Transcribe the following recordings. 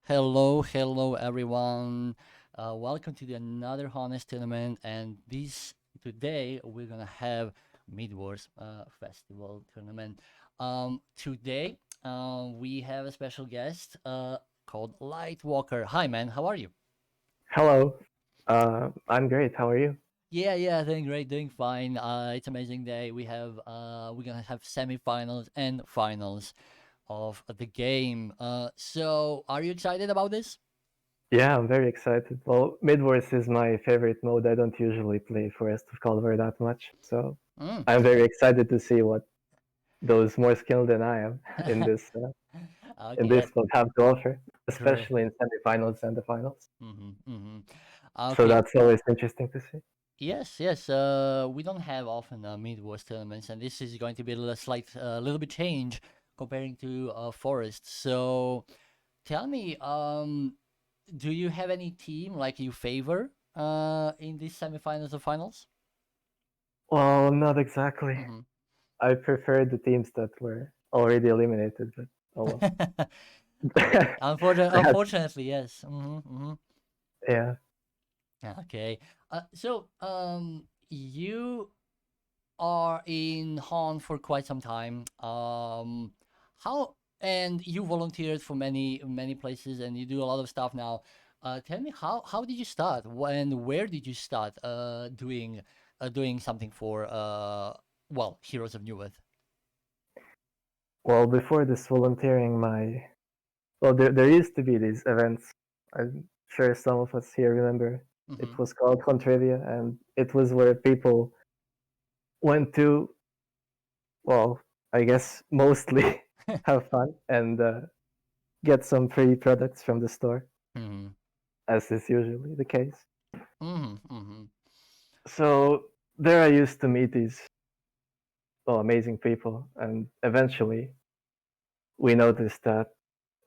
Hello, everyone. Welcome to another Honest tournament, and this today we're gonna have Midwars Festival tournament. Today we have a special guest called Lightwalker. Hi, man. How are you? Hello. I'm great. How are you? Yeah, doing great, doing fine. It's amazing day. We're gonna have semifinals and finals of the game. So are you excited about this? Yeah, I'm very excited. Well, Midwars is my favorite mode. I don't usually play Forest of Calvar that much, so I'm very excited to see what those more skilled than I am in this in Okay, this that mode have to offer, great. especially in semifinals and the finals. Mm-hmm. So Okay. that's always interesting to see. Yes. We don't have often Midwest tournaments, and this is going to be little bit change comparing to Forest. So, tell me, do you have any team like you favor in these semifinals or finals? Well, not exactly. Mm-hmm. I prefer the teams that were already eliminated, but oh well. That, Unfortunately, yes. yeah. Okay. You are in Han for quite some time. How and you volunteered for many places, and you do a lot of stuff now. Tell me how did you start? When where did you start doing something for Heroes of New Earth? Well, before this volunteering, there used to be these events. I'm sure some of us here remember. It Mm-hmm. was called Contravia, and it was where people went to, well, I guess mostly have fun and get some free products from the store, Mm-hmm. as is usually the case. Mm-hmm. So there I used to meet these amazing people, and eventually we noticed that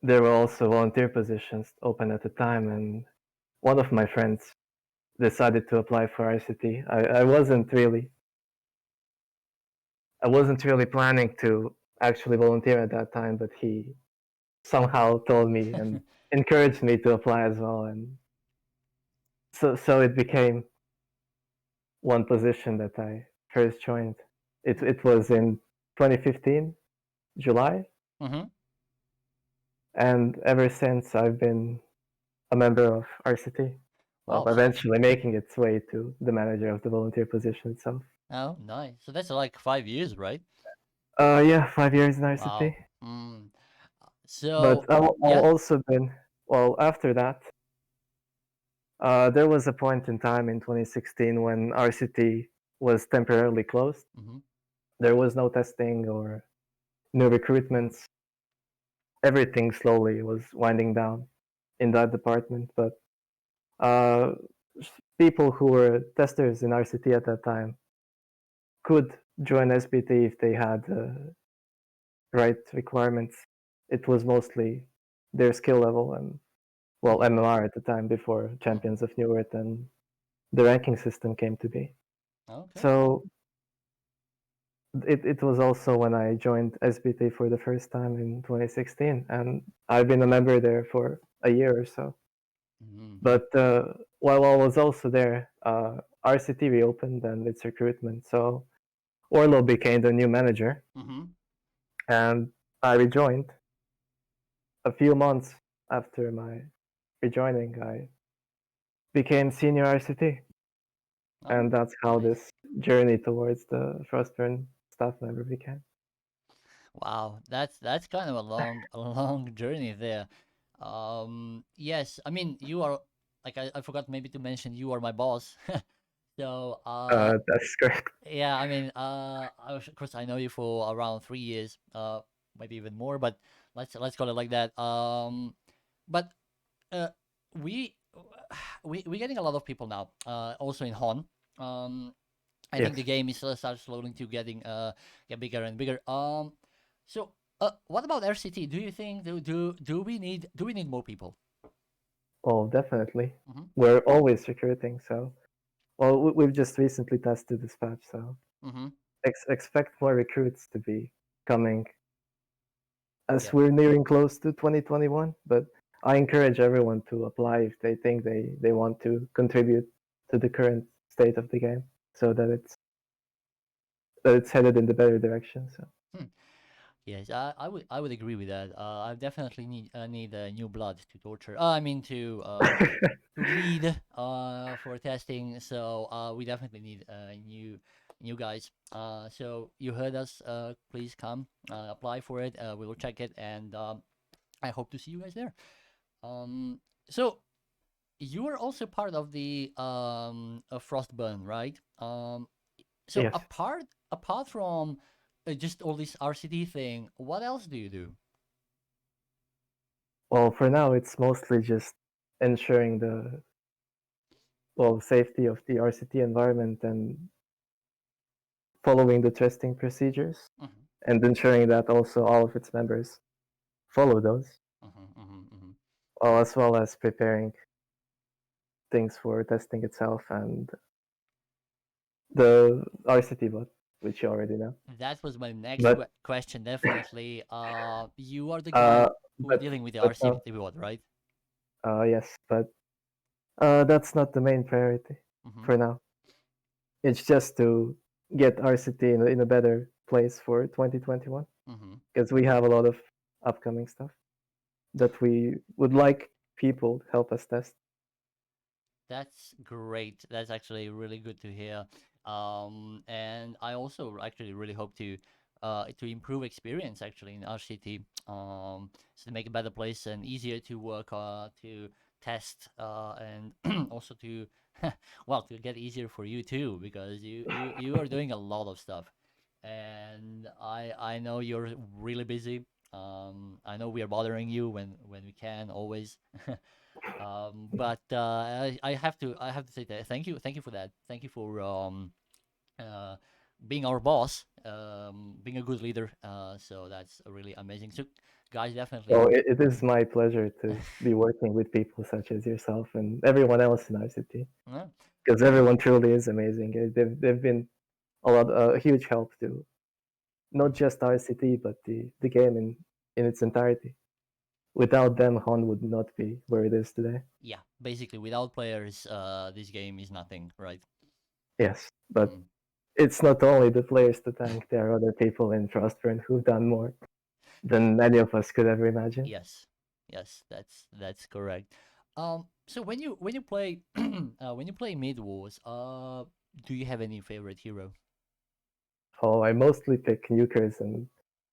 there were also volunteer positions open at the time, and one of my friends decided to apply for RCT. I wasn't really planning to actually volunteer at that time, but he somehow told me and encouraged me to apply as well, and so it became one position that I first joined. It was in 2015 July, Mm-hmm. and ever since I've been a member of RCT. Well, Wow. eventually making its way to the manager of the volunteer position itself. Oh, nice. So that's like 5 years, right? Yeah, 5 years in RCT. Wow. But So I've yeah. also been, well, after that, there was a point in time in 2016 when RCT was temporarily closed. Mm-hmm. There was no testing or new recruitments. Everything slowly was winding down in that department. But uh, people who were testers in RCT at that time could join SBT if they had right requirements. It was mostly their skill level and, well, Mm-hmm. MMR at the time before Champions of New Earth and the ranking system came to be. Okay. So it was also when I joined SBT for the first time in 2016, and I've been a member there for a year or so. Mm-hmm. But while I was also there, RCT reopened and its recruitment. So Orlo became the new manager, Mm-hmm. and I rejoined a few months after my rejoining. I became senior RCT, Oh, and that's how nice. this journey towards the Frostburn staff member began. Wow, that's kind of a long a long journey there. Yes, I mean you are like I forgot maybe to mention you are my boss. So That's correct. yeah, I mean of course I know you for around 3 years, maybe even more, but let's call it like that. But uh, we we're getting a lot of people now. Also in Hon. Um, I think the Yes. game is start slowly to get bigger and bigger. So what about RCT? Do you think do we need more people? Oh, definitely. Mm-hmm. We're always recruiting. So, well, we've just recently tested this patch, so Mm-hmm. expect more recruits to be coming as Yep. we're nearing close to 2021. But I encourage everyone to apply if they think they want to contribute to the current state of the game, so that it's headed in the better direction. So Hmm. Yes, I would agree with that. I definitely need new blood to torture. I mean to lead for testing. So we definitely need new guys. So you heard us. Please come apply for it. We will check it, and I hope to see you guys there. Um, so you are also part of the Frostburn, right? So yes. apart from just all this RCT thing, what else do you do? Well, for now, it's mostly just ensuring the safety of the RCT environment and following the testing procedures Mm-hmm, and ensuring that also all of its members follow those, mm-hmm, mm-hmm, mm-hmm. as well as preparing things for testing itself and the RCT bot, which you already know. That was my next But question. Definitely. You are the uh, guy who are but dealing with the but no, RCT board, right? yes, but that's not the main priority Mm-hmm, for now. It's just to get RCT in a better place for 2021 mm-hmm. because we have a lot of upcoming stuff that we would like people to help us test. That's great. That's actually really good to hear. And I also actually really hope to improve experience actually in RCT. So to make a better place and easier to work, to test, and also to well to get easier for you too because you are doing a lot of stuff, and I know you're really busy. I know we are bothering you when we can always. But I have to say that thank you for that. Thank you for uh, being our boss, being a good leader. So that's really amazing. So guys, definitely. So it is my pleasure to be working with people such as yourself and everyone else in ICT Yeah. because everyone truly is amazing. They've been a huge help to not just RCT but the game in its entirety. Without them, Han would not be where it is today. Yeah, basically, without players, this game is nothing, right? Yes, but Mm. it's not only the players to thank. There are other people in Frostburn who've done more than any of us could ever imagine. Yes, yes, that's correct. So when you play when you play Mid Wars, do you have any favorite hero? Oh, I mostly pick nukers and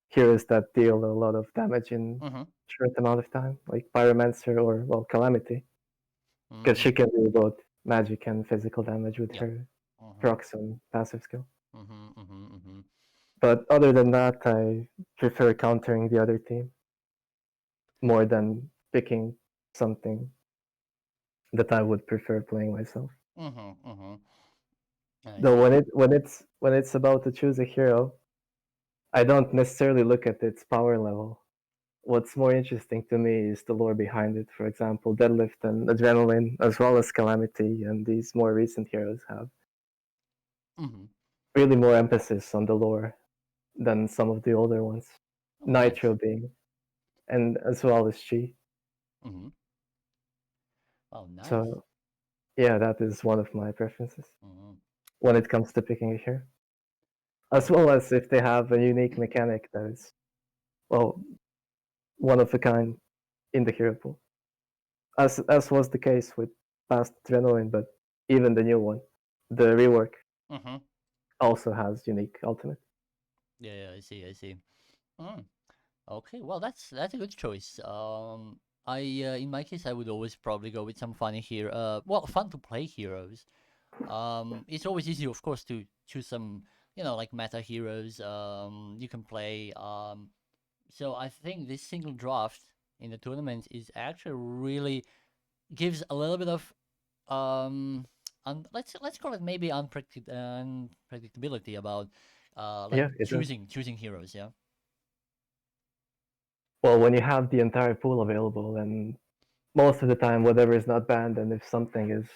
heroes that deal a lot of damage in Mm-hmm. short amount of time, like Pyromancer or Calamity, because Mm-hmm. she can do both magic and physical damage with Yeah. her Mm-hmm. procs and passive skill. Mm-hmm. Mm-hmm. Mm-hmm. But other than that, I prefer countering the other team more than picking something that I would prefer playing myself. Mm-hmm. Mm-hmm. I Though see. when it's about to choose a hero, I don't necessarily look at its power level. What's more interesting to me is the lore behind it. For example, Deadlift and Adrenaline, as well as Calamity, and these more recent heroes have Mm-hmm. really more emphasis on the lore than some of the older ones. Oh, nice. Nitro being, and as well as Chi. Mm-hmm. Oh, nice. So yeah, that is one of my preferences Mm-hmm. when it comes to picking a hero. As well as if they have a unique mechanic that is, well, one of a kind in the hero pool. As was the case with past Adrenaline, but even the new one, the rework Mm-hmm. also has unique ultimate. Yeah, yeah, I see. I see. Mm. Okay, well, that's a good choice. I in my case, I would always probably go with some funny hero. Well, fun to play heroes. It's always easy, of course, to choose some, like meta heroes. You can play. So I think this single draft in the tournament is actually really gives a little bit of let's call it maybe unpredictability about like Yeah, it does. choosing heroes. Yeah. Well, when you have the entire pool available, and most of the time, whatever is not banned, and if something is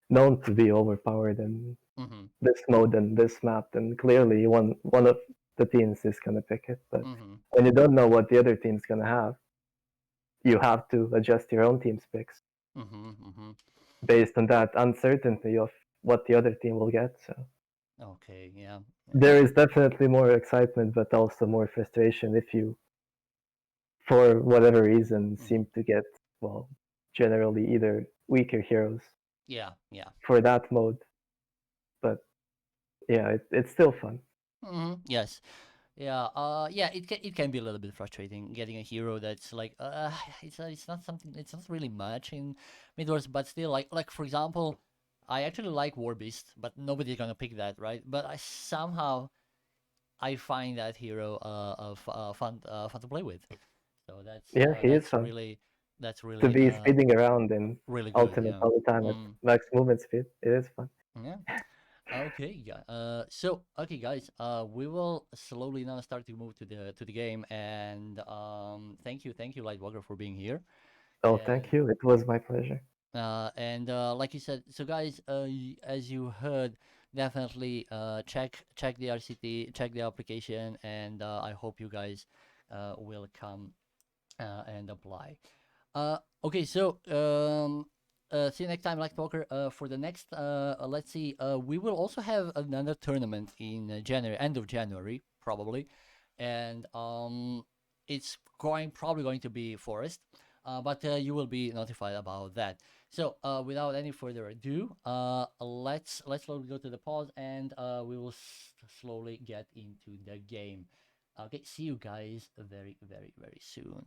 known to be overpowered in Mm-hmm. this mode and this map, then clearly one of the teams is gonna pick it. But Mm-hmm. when you don't know what the other team's gonna have, you have to adjust your own team's picks based on that uncertainty of what the other team will get. So Okay, yeah. there is definitely more excitement, but also more frustration if you, for whatever reason, seem to get, well, generally either weaker heroes Yeah, yeah. for that mode. But yeah, it's still fun. Yes. Yeah, yeah, it can be a little bit frustrating getting a hero that's like, it's not something, it's not really much in Midwars, but still, like for example, I actually like War Beast, but nobody's gonna pick that, right? But I find that hero fun to play with, so Yeah, he is fun that's to really be speeding around in really good, ultimate yeah. all the time at max movement speed. It is fun. Yeah. Okay, yeah. So okay, guys. We will slowly now start to move to the game, and thank you, Lightwalker, for being here. Oh, And thank you. It was my pleasure. like you said, so guys, as you heard, definitely check the RCT, check the application, and I hope you guys will come and apply. Okay, so see you next time, Like Talker. For the next, let's see, we will also have another tournament in January, end of January, probably, and it's probably going to be Forest, but you will be notified about that. So, without any further ado, let's slowly go to the pause, and we will slowly get into the game. Okay, see you guys very, very, very soon.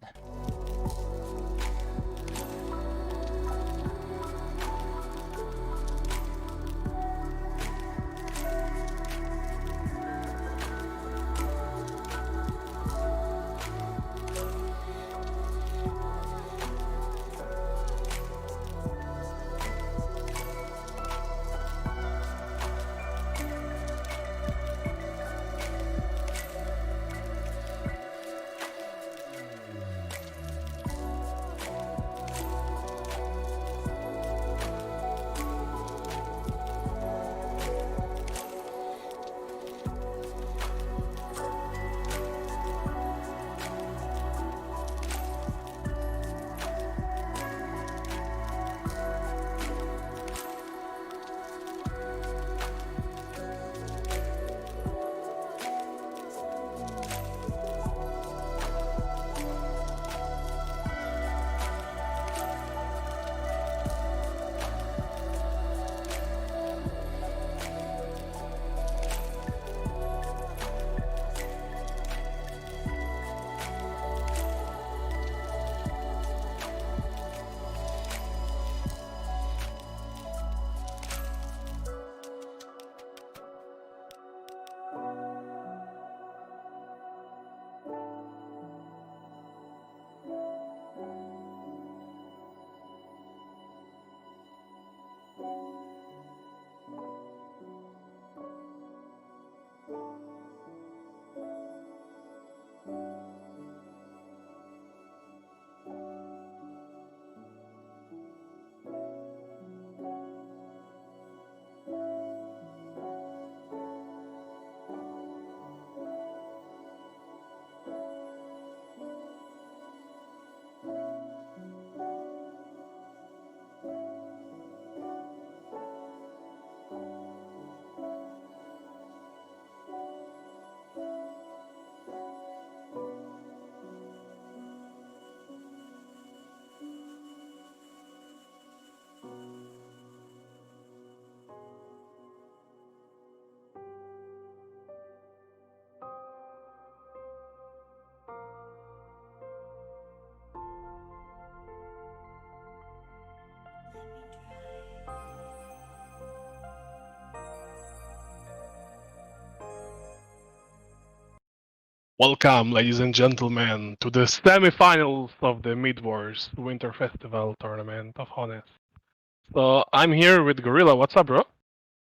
Welcome, ladies and gentlemen, to the semi-finals of the Midwars Winter Festival Tournament of Honest. So I'm here with Gorilla. What's up, bro?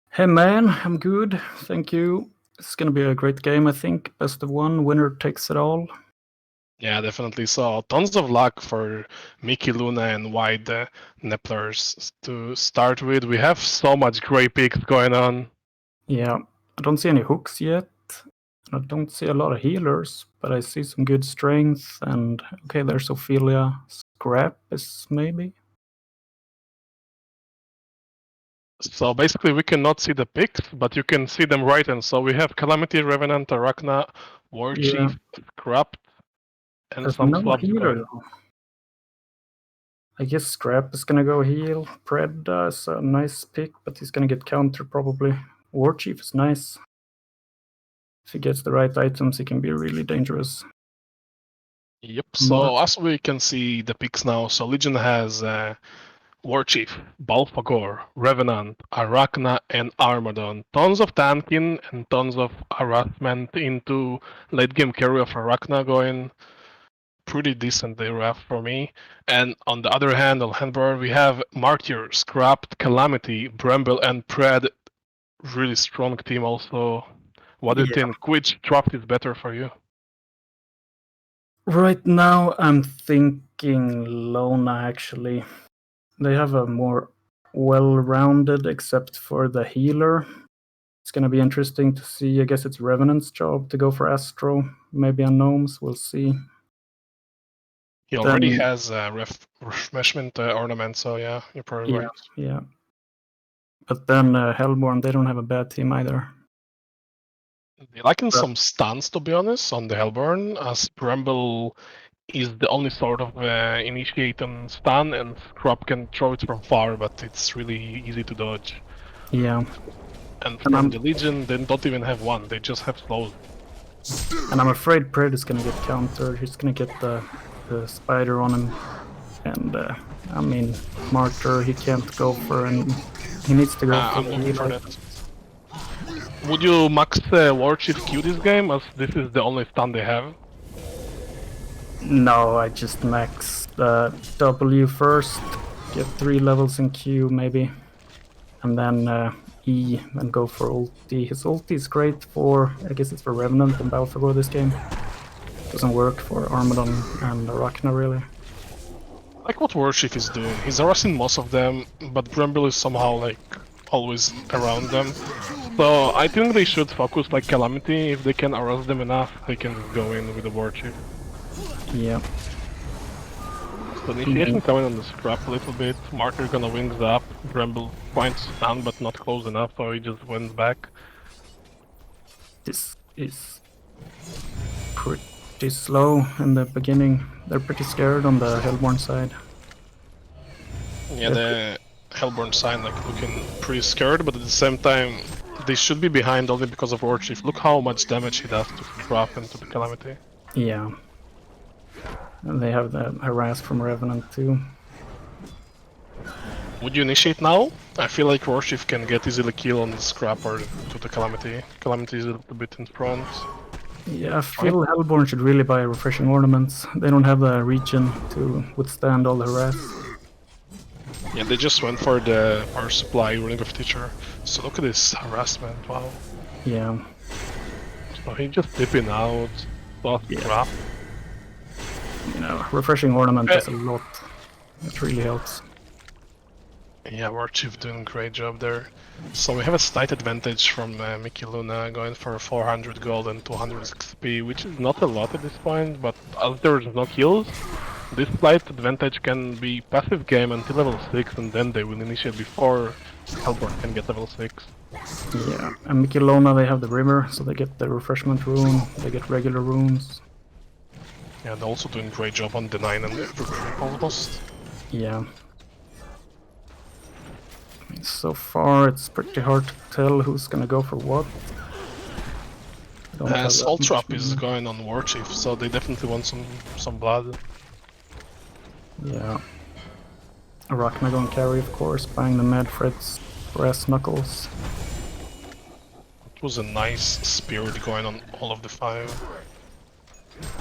Hey man, I'm good. Thank you. It's gonna be a great game, I think. Best of one, winner takes it all. Yeah, definitely. So tons of luck for Miki, Luna, and White Neplers to start with. We have so much great picks going on. Yeah, I don't see any hooks yet. I don't see a lot of healers, but I see some good strength. And okay, there's Ophelia. scrap is maybe. So basically we cannot see the picks, but you can see them right, and so we have Calamity, Revenant, Arachna, War Yeah. Chief, Scrap, and There's some no swaps healer going. though. I guess Scrap is gonna go heal. Pred is a nice pick, but he's gonna get countered probably. War Chief is nice. If he gets the right items, he can be really dangerous. Yep, so Mark. as we can see the picks now, so Legion has War Chief, Balfagor, Revenant, Arachna, and Armadon. Tons of tanking and tons of harassment into late game carry of Arachna going pretty decently rough for me. And on the other hand, on Handboard, we have Martyr, Scrapped, Calamity, Bramble, and Pred. Really strong team also. What do you think? Which draft is better for you? Right now, I'm thinking Lona actually. They have a more well-rounded, except for the healer. It's gonna be interesting to see. I guess it's Revenant's job to go for Astro, maybe on Gnomes. We'll see. He already has a refreshment ornament, so yeah, you're probably right. Yeah. But then Hellborn, they don't have a bad team either. They liking some stuns, to be honest, on the Hellborn, as Bramble is the only sort of initiating stun, and Scrub can throw it from far, but it's really easy to dodge. Yeah. And from the Legion, they don't even have one, they just have slows. And I'm afraid Pred is gonna get countered. He's gonna get the spider on him. And I mean, Martyr, he can't go for, and he needs to go for I'm the looking for healer. that. Would you max War Chief Q this game, as this is the only stun they have? No, I just max W first, get 3 levels in Q maybe, and then E and go for ulti. His ulti is great for, I guess it's for Revenant and Balfagor this game. Doesn't work for Armadon and Arachna really. Like what War Chief is doing, he's harassing most of them, but Bramble is somehow like always around them. So I think they should focus like Calamity. If they can harass them enough, they can just go in with the War Chief. Yeah. So initiation coming on the scrap a little bit. Martyr gonna wings up. Bramble finds stun but not close enough, so he just went back. This is pretty slow in the beginning. They're pretty scared on the Hellborn side. Yeah, the Hellborn side like looking pretty scared, but at the same time they should be behind only because of War Chief. Look how much damage he does to drop into the Calamity. Yeah. And they have the harass from Revenant too. Would you initiate now? I feel like War Chief can get easily kill on the scrap or to the Calamity. Calamity is a little bit in front. Yeah, I feel Hellborn should really buy refreshing ornaments. They don't have the regen to withstand all the harass. Yeah, they just went for the power supply Ring of Teacher. So look at this harassment, wow. Yeah. So he just dipping out, lost crap. You know, refreshing ornament does a lot. It really helps. Yeah, War Chief doing a great job there. So we have a slight advantage from Miki Luna going for 400 gold and 200 XP, which is not a lot at this point, but as there is no kills, this slight advantage can be passive game until level 6, and then they will initiate before Hellborn can get level 6. Yeah, and Miki Lona, they have the river, so they get the refreshment rune, they get regular runes. Yeah, they're also doing a great job on denying and everything almost. Yeah. I mean, so far it's pretty hard to tell who's gonna go for what. Soul Trap is going on War Chief, so they definitely want some blood. Yeah. Arachna going carry, of course, buying the Medfred's brass knuckles. It was a nice spirit going on all of the 5.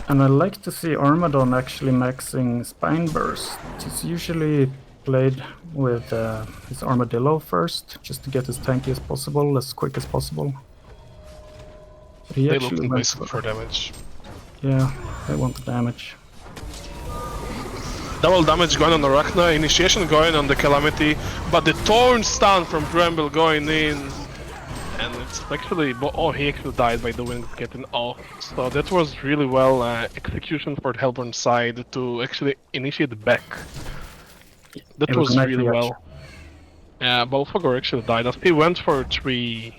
And I like to see Armadon actually maxing Spine Burst. He's usually played with his Armadillo first, just to get as tanky as possible, as quick as possible. But he They looked basically for damage. Yeah, they want the damage. Double damage going on the Arachna, initiation going on the Calamity, but the Torn stun from Bramble going in, and it's actually... Oh, he actually died by the wings getting off. So that was really well execution for the Hellborn side to actually initiate back. That It was was a nice really reaction. well. Yeah, Balfagor actually died. As he went for 3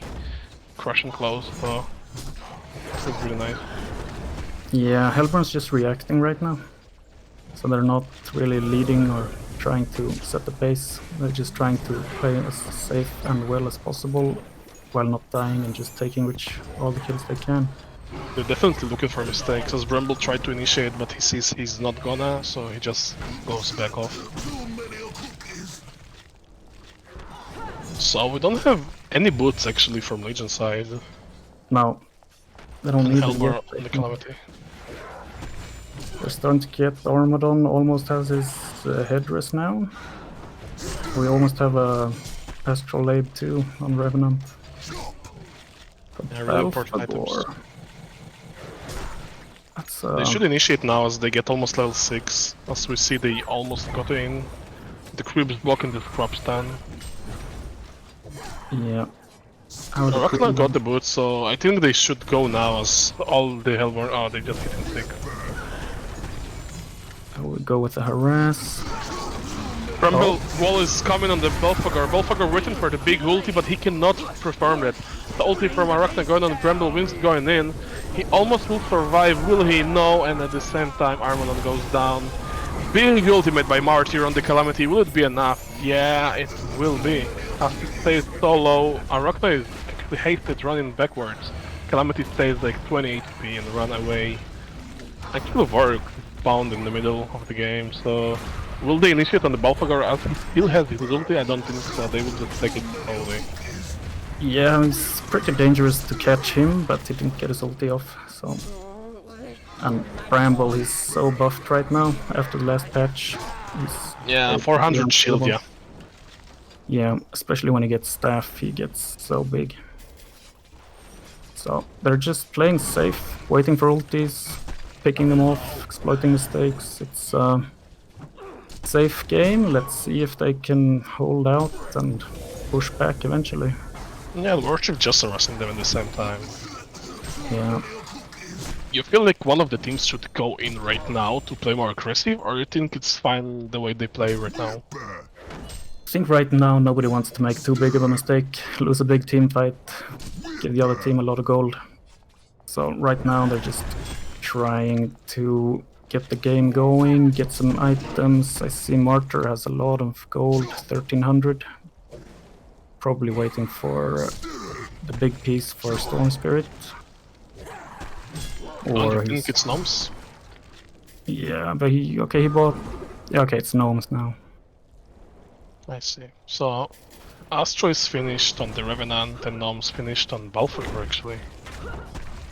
crushing close, so it was really nice. Yeah, Hellborn's just reacting right now. So they're not really leading or trying to set the pace. They're just trying to play as safe and well as possible while not dying and just taking all the kills they can. They're definitely looking for mistakes, as Bramble tried to initiate, but he sees he's not gonna, so he just goes back off. So we don't have any boots actually from Legion side. Now, they don't And need it Helmar yet. on the Calamity. We're starting to get Armadon almost has his headdress now. We almost have a Astrolabe too on Revenant. Yeah, really important Balfagor. items. That's They should initiate now as they get almost level 6. As we see they almost got in. The creep is blocking the scrub stand. yeah. Ragnar got the boot, so I think they should go now as all the Hellborn... Oh, they just getting sick. I will go with the harass. Bramble wall is coming on the Balfagor. Balfagor waiting for the big ulti, but he cannot perform it. The ulti from Arachna going on, Bramble wins going in. He almost will survive, will he? No, and at the same time Armadon goes down. Big ultimate by Martyr on the Calamity, will it be enough? Yeah, it will be. As he stays so low, Arachna is actually hasted running backwards. Calamity stays like 20 HP and run away. Actually Varg found in the middle of the game, so... Will they initiate on the Balfagor as he still has his ulti? I don't think so, they will just take it slowly. Yeah, it's pretty dangerous to catch him, but he didn't get his ulti off, so... And Bramble, he's so buffed right now, after the last patch. Yeah, 400 shield, yeah. Yeah, especially when he gets staff, he gets so big. So, they're just playing safe, waiting for ultis, picking them off, exploiting mistakes. It's a safe game. Let's see if they can hold out and push back eventually. Yeah, the Worship just harassing them at the same time. Yeah. You feel like one of the teams should go in right now to play more aggressive, or you think it's fine the way they play right now? I think right now nobody wants to make too big of a mistake, lose a big team fight, give the other team a lot of gold. So right now they're just trying to get the game going, get some items. I see Martyr has a lot of gold, 1300. Probably waiting for the big piece for Storm Spirit. Or I think it's Gnomes. Yeah, but he bought... Yeah, okay, it's Gnomes now. I see. So, Astro is finished on the Revenant and Gnomes finished on Balfagor actually.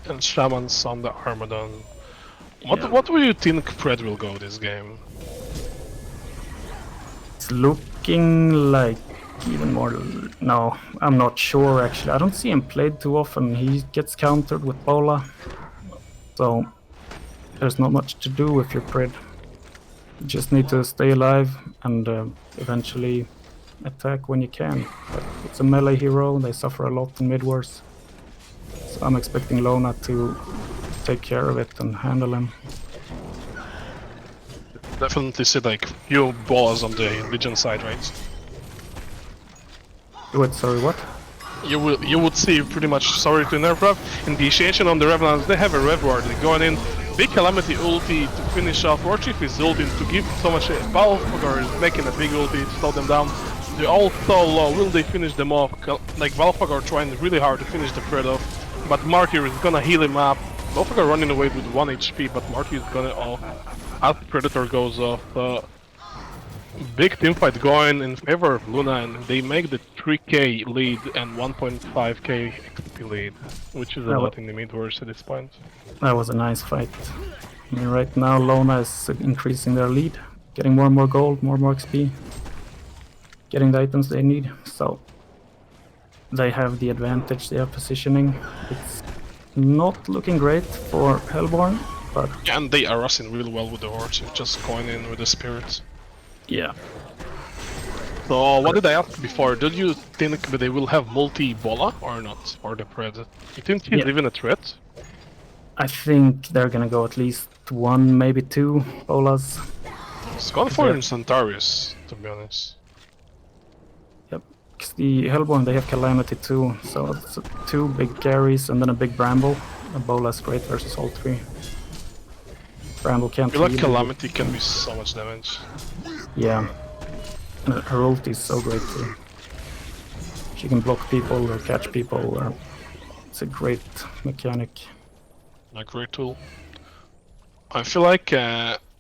And Shamans on the Armadon. What do you think Fred will go this game? It's looking like even more... No, I'm not sure actually. I don't see him played too often. He gets countered with Bola. So, there's not much to do if you're Pred. You just need to stay alive and eventually attack when you can. But it's a melee hero, they suffer a lot in mid-wars. So I'm expecting Lona to take care of it and handle him. Definitely see like few balls on the Legion side, right? Wait, sorry, what? You would see pretty much, sorry to interrupt, in the initiation on the Revenants, they have a Rev Ward, they're going in, big Calamity ulti to finish off, Warchief is ulting to give so much, Balfagor is making a big ulti to slow them down, they're all so low, will they finish them off? Like Balfagor trying really hard to finish the Pred off, but Martyr is gonna heal him up, Balfagor running away with 1 HP, but Martyr is gonna off, as Predator goes off, big teamfight going in favor of Luna, and they make the 3k lead and 1.5k XP lead, which is a lot in the mid-wars at this point. That was a nice fight. I mean, right now Lona is increasing their lead, getting more and more gold, more and more XP, getting the items they need, so they have the advantage, they have positioning. It's not looking great for Hellborn, but... Yeah, and they are rushing really well with the horse, just going in with the spirits. Yeah. So what did I ask before? Did you think that they will have multi-bola or not for the Pred? You think he's Yeah. even a threat? I think they're gonna go at least one, maybe two bolas. It's gone for Centaurus, to be honest. Yep. 'Cause the Hellborn, they have Calamity too, so it's two big carries and then a big Bramble. A bolas great versus all three. Bramble I can't feel like heal. Calamity can be so much damage. Yeah. And her ulti is so great too. She can block people or catch people. Or it's a great mechanic. A great tool. I feel like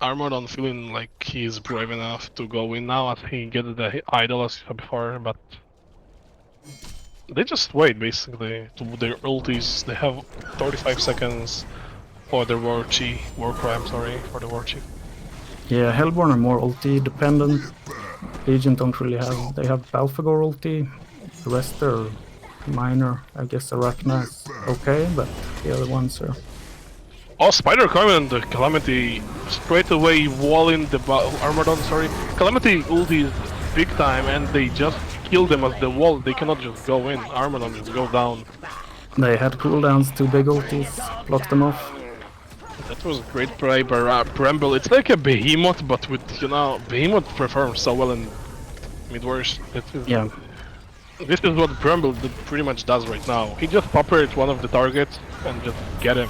Armadon feeling like he's brave enough to go in now as he gets the idol as before, but they just wait basically to their ultis. They have 35 seconds for the war cry, I'm sorry, for the war chief. Yeah, Hellborn are more ulti dependent. Legion don't really have. They have Balfagor ulti. The rest are minor. I guess Arachna is okay, but the other ones are. Oh, Spider coming and the Calamity straight away walling the Armadon, sorry. Calamity ulti is big time and they just kill them as the wall. They cannot just go in. Armadon just go down. They had cooldowns, two big ultis, blocked them off. That was great play by Bramble. It's like a behemoth, but with, behemoth performs so well in mid-wars. Yeah. This is what Bramble pretty much does right now. He just populates one of the targets and just get him.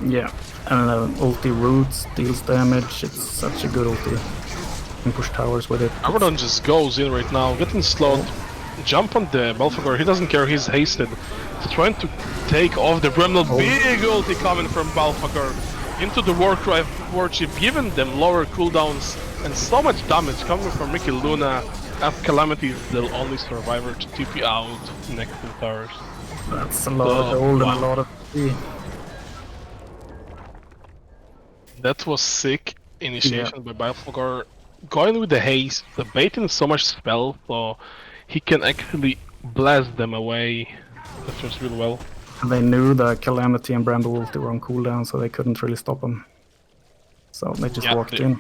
Yeah, and ulti roots, deals damage. It's such a good ulti. You can push towers with it. Abaton just goes in right now, getting slowed. Jump on the Balfagor, he doesn't care, he's hasted. He's trying to take off the Bramble. Big ulti coming from Balfagor into the Warchip, giving them lower cooldowns and so much damage coming from Miki Lona, as Calamity is the only survivor to TP out next to the towers. That's a lot of gold and a lot of ulti. That was sick initiation by Balfagor. Going with the haste, the baiting so much spell, so he can actually blast them away. That was really well. And they knew the Calamity and Bramble ulti were on cooldown, so they couldn't really stop them. So they just walked in.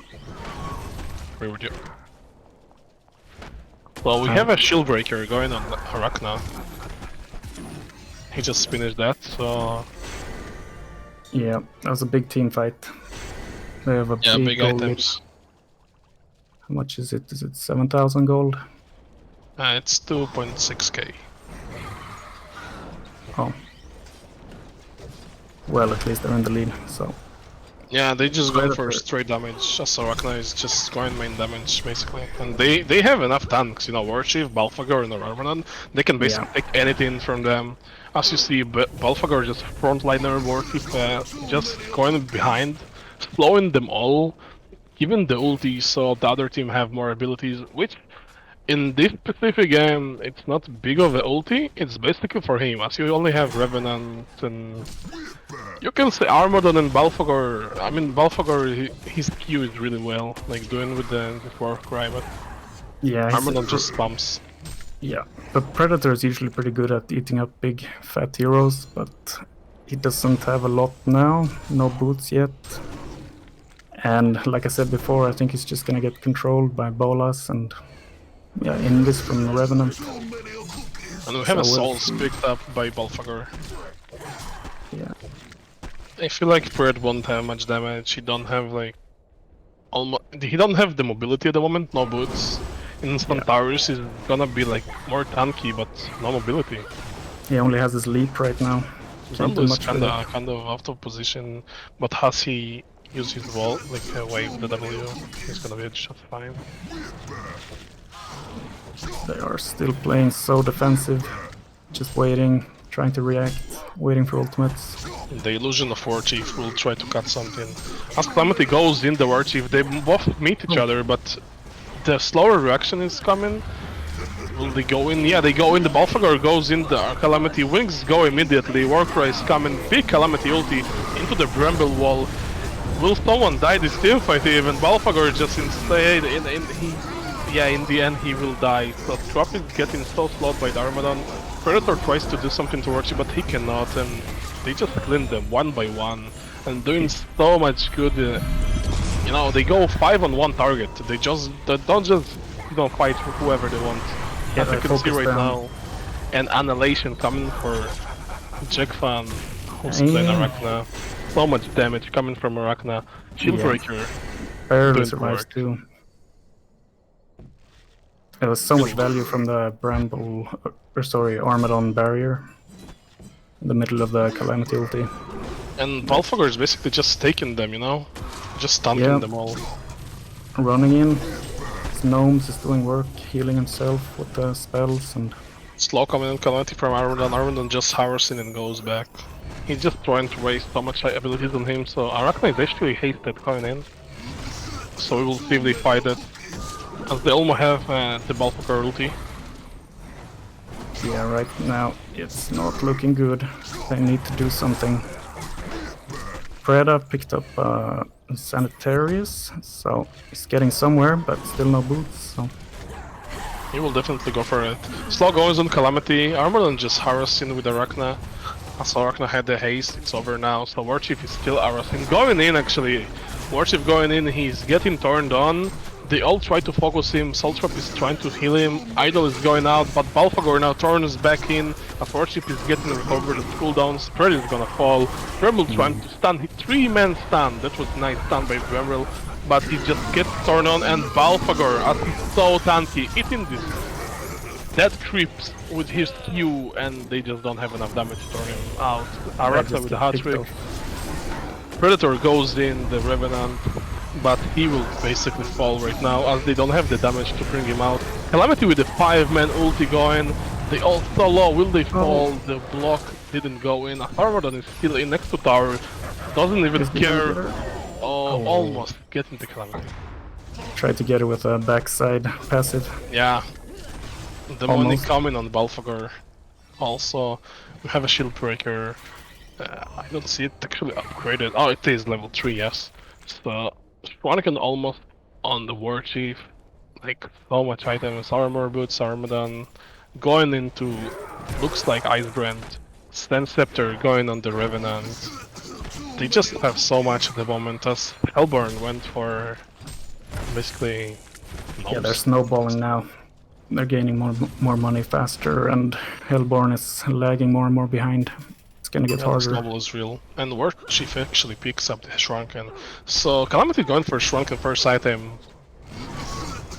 Agree with you. Well, we have a shield breaker going on Arachna. He just finished that, so... Yeah, that was a big team fight. They have a big gold items. lead. How much is it? Is it 7,000 gold? It's 2.6k. Oh. Well, at least they're in the lead, so... Yeah, they just go for straight damage, as Arachna is just going main damage, basically. And they have enough tanks, Warchief, Balfagor, and Armadon. They can basically take anything from them. As you see, Balfagor just frontliner, Warchief just going behind, slowing them all, giving the ulti so the other team have more abilities, which in this specific game, it's not big of an ulti, it's basically for him, as you only have Revenant and... You can say Armadon and Balfagor. I mean, Balfagor, his Q is really well, like doing with the war cry, but yeah, Armadon just spams. Yeah, but Predator is usually pretty good at eating up big fat heroes, but he doesn't have a lot now, no boots yet. And like I said before, I think he's just gonna get controlled by Bolas and Invis from Revenant. And we have a Souls picked up by Balfagor. Yeah. I feel like Pred won't have much damage. He don't have he don't have the mobility at the moment, no boots. In Centaurus is gonna be like more tanky, but no mobility. He only has his leap right now. Rumble is kinda out of position, but has he used his wall, like wave the W, he's gonna be just fine. They are still playing so defensive, just waiting, trying to react, waiting for ultimates. The illusion of Warchief will try to cut something. As Calamity goes in the Warchief, they both meet each other, but the slower reaction is coming. Will they go in? Yeah, they go in. The Balfagor goes in. The Calamity wings go immediately. Warcry is coming. Big Calamity ulti into the Bramble wall. Will someone die this teamfight even? Balfagor just stayed in the end he will die. So Trap is getting so slowed by the Armadon. Predator tries to do something towards you, but he cannot, and they just clean them one by one, and doing so much good. They go 5 on one target. They don't just fight whoever they want. Yeah, As you they can see focus right down. now. And Annihilation coming for Jackfan, who's playing Yeah. Arachna. So much damage coming from Arachna. Shield Yeah. Breaker Barely doing survives work. too. There was so much value from the Bramble, or sorry, Armadon barrier in the middle of the Calamity ulti. And Balfagor is basically just taking them, you know? Just stunting Yeah. them all. Running in, his gnomes is doing work, healing himself with the spells, and Slow coming in Calamity from Armadon. Armadon just harassing and goes back. He's just trying to waste so much abilities on him, so Arachna is actually hasted coming in. So we will see if they fight it. As they almost have the Balfagor ulti. yeah, right now it's not looking good. They need to do something. Preda picked up Sanitarius, so he's getting somewhere, but still no boots, so... He will definitely go for it. Slow goes on Calamity, Armadon just harassing with Arachna. As Arachna had the haste, it's over now, so Warchief is still harassing. Going in actually, Warchief going in, he's getting turned on. They all try to focus him, Saltrap is trying to heal him, Idol is going out, but Balfagor now turns back in. As Warchief is getting recovered, the cooldown, Spread is gonna fall. Dremel trying to stun, 3-man stun, that was nice stun by Dremel. But he just gets turned on, and Balfagor, as he's so tanky, hitting this dead creeps with his Q, and they just don't have enough damage to turn him out. Arachna with the hat trick. Predator goes in, the Revenant, but he will basically fall right now, as they don't have the damage to bring him out. Calamity with the 5-man ulti going, they all so low, will they fall? The block didn't go in. Armadon is still in next to tower, doesn't even care. Oh, almost getting the Calamity. Tried to get it with a backside passive. Yeah. The money Almost. coming on Balfagor. Also, we have a shield breaker. I don't see it actually upgraded. Oh, it is level 3, yes. So, Shronican almost on the Warchief. Like, so much items. Armor boots, Armadon. Going into, looks like Icebrand. Stand Scepter going on the Revenant. They just have so much at the moment, as Hellborn went for basically... Yeah, they're snowballing now. They're gaining more money faster, and Hellborn is lagging more and more behind. It's gonna get harder. Snowball is real. And Warchief actually picks up the Shrunken. So Calamity going for Shrunken first item.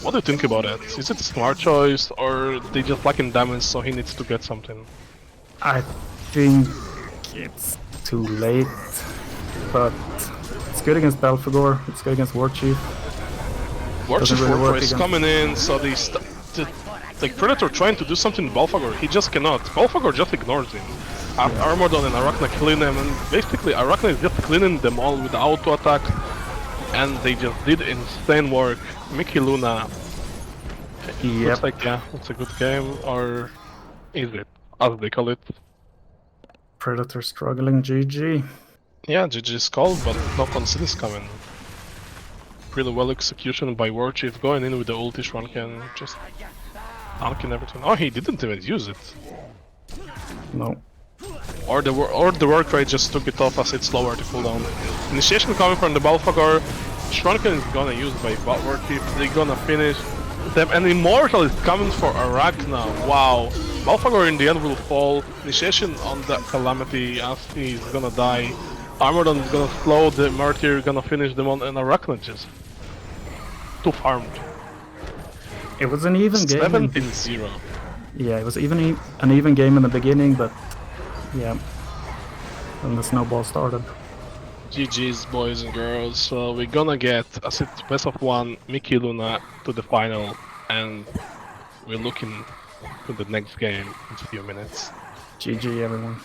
What do you think about it? Is it a smart choice, or they just lack in damage so he needs to get something? I think it's too late, but it's good against Balfagor, it's good against Warchief. Warchief really work is against- coming in, so they like Predator trying to do something to Balfagor, he just cannot. Balfagor just ignores him. Armadon and Arachna clean him, and basically Arachna is just cleaning them all with the auto attack, and they just did insane work. Miki Luna. Yep. Looks like, yeah, it's a good game, or is it, as they call it? Predator struggling, GG. Yeah, GG's called, but no consist coming. Really well execution by Warchief, going in with the ulti Shrunken, just tanking everything. Oh, he didn't even use it. No. Or the work rate just took it off as it's slower to cooldown. Initiation coming from the Balfagor. Shrunken is gonna use by Warchief. They're gonna finish them, and Immortal is coming for Arachna. Wow. Balfagor in the end will fall. Initiation on the Calamity as he's gonna die. Armadon is gonna slow the Martyr, gonna finish them on, and Arachna just too farmed. It was an even game. 17-0. Yeah, it was an even game in the beginning, but yeah, when the snowball started. GG's, boys and girls. So we're gonna get a best of 1 Miki Luna to the final, and we're looking to the next game in a few minutes. GG, everyone.